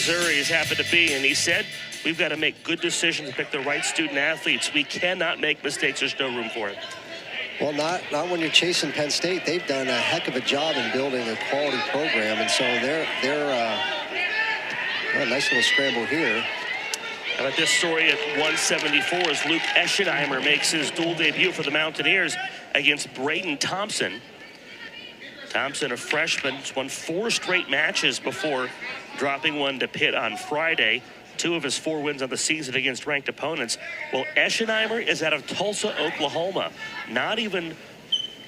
Missouri's happened to be, and he said, we've got to make good decisions and pick the right student athletes. We cannot make mistakes. There's no room for it. Well, not when you're chasing Penn State. They've done a heck of a job in building a quality program, and so they're a nice little scramble here. How about this story at 174 as Luke Eschenheimer makes his dual debut for the Mountaineers against Brayden Thompson. Thompson, a freshman, has won 4 straight matches before dropping one to Pitt on Friday. 2 of his 4 wins on the season against ranked opponents. Well, Eschenheimer is out of Tulsa, Oklahoma. Not even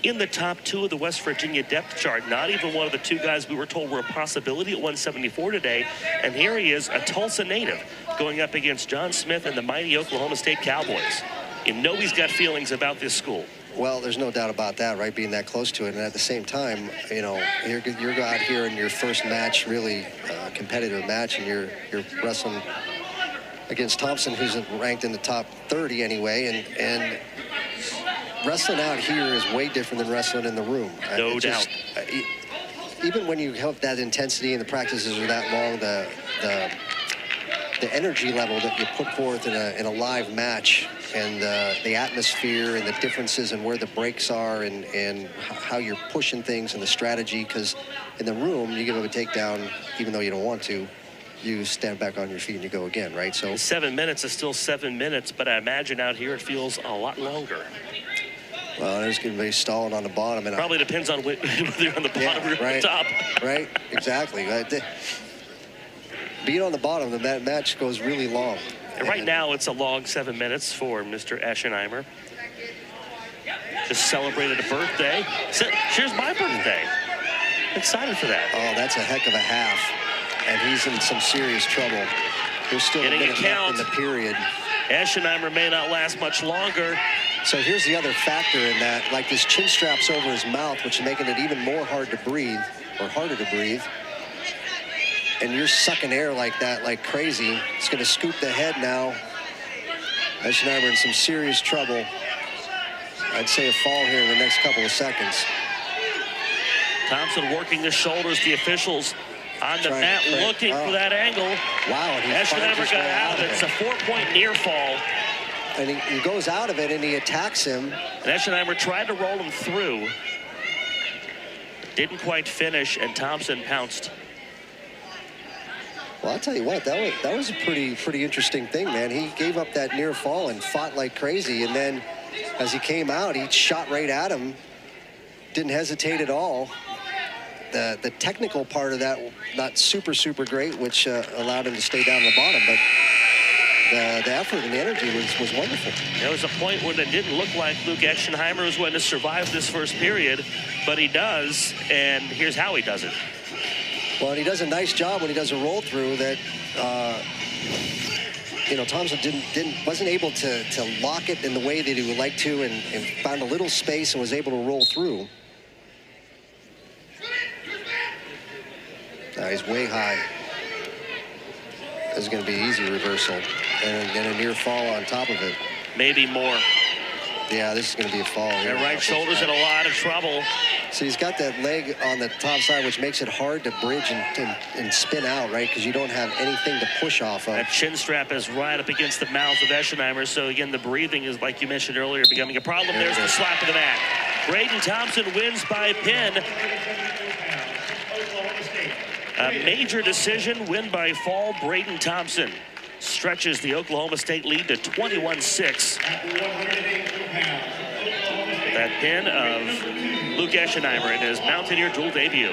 in the top 2 of the West Virginia depth chart. Not even one of the 2 guys we were told were a possibility at 174 today. And here he is, a Tulsa native, going up against John Smith and the mighty Oklahoma State Cowboys. You know he's got feelings about this school. Well, there's no doubt about that, right, being that close to it. And at the same time, you know, you're out here in your first match, really competitive match, and you're wrestling against Thompson, who's ranked in the top 30 anyway. And wrestling out here is way different than wrestling in the room. No doubt. Even when you have that intensity and the practices are that long, the energy level that you put forth in a live match, and the atmosphere and the differences and where the breaks are and how you're pushing things and the strategy, because in the room you give up a takedown even though you don't want to, you stand back on your feet and you go again, right? So 7 minutes is still 7 minutes, but I imagine out here it feels a lot longer. Well, there's going to be stalling on the bottom. And probably depends on whether you're on the bottom or right, the top. Right, exactly. Being on the bottom, that match goes really long. And right now, it's a long 7 minutes for Mr. Eschenheimer. Just celebrated a birthday. Here's my birthday. Excited for that. Oh, that's a heck of a half. And he's in some serious trouble. There's still a minute left in the period. Eschenheimer may not last much longer. So here's the other factor in that, like this chin strap's over his mouth, which is making it even more hard to breathe, or harder to breathe. And you're sucking air like that, like crazy. It's going to scoop the head now. Eschenheimer in some serious trouble. I'd say a fall here in the next couple of seconds. Thompson working the shoulders. The officials on the mat looking for that angle. Wow. Eschenheimer got out. It's a 4-point near fall. And he goes out of it and he attacks him. And Eschenheimer tried to roll him through. Didn't quite finish, and Thompson pounced. Well, I'll tell you what, that was a pretty interesting thing, man. He gave up that near fall and fought like crazy, and then as he came out, he shot right at him. Didn't hesitate at all. The technical part of that, not super great, which allowed him to stay down the bottom, but the effort and the energy was wonderful. There was a point when it didn't look like Luke Eschenheimer was going to survive this first period, but he does, and here's how he does it. Well, and he does a nice job when he does a roll through that, you know, Thompson wasn't able to lock it in the way that he would like to, and found a little space and was able to roll through. He's way high. This is going to be easy reversal, and a near fall on top of it. Maybe more. Yeah, this is going to be a fall. That right shoulder's in a lot of trouble. So he's got that leg on the top side, which makes it hard to bridge and spin out, right? Because you don't have anything to push off of. That chin strap is right up against the mouth of Eschenheimer. So again, the breathing is, like you mentioned earlier, becoming a problem. There's the slap of the mat. Brayden Thompson wins by pin. A major decision, win by fall. Brayden Thompson stretches the Oklahoma State lead to 21-6. That pin of Luke Eschenheimer in his Mountaineer dual debut.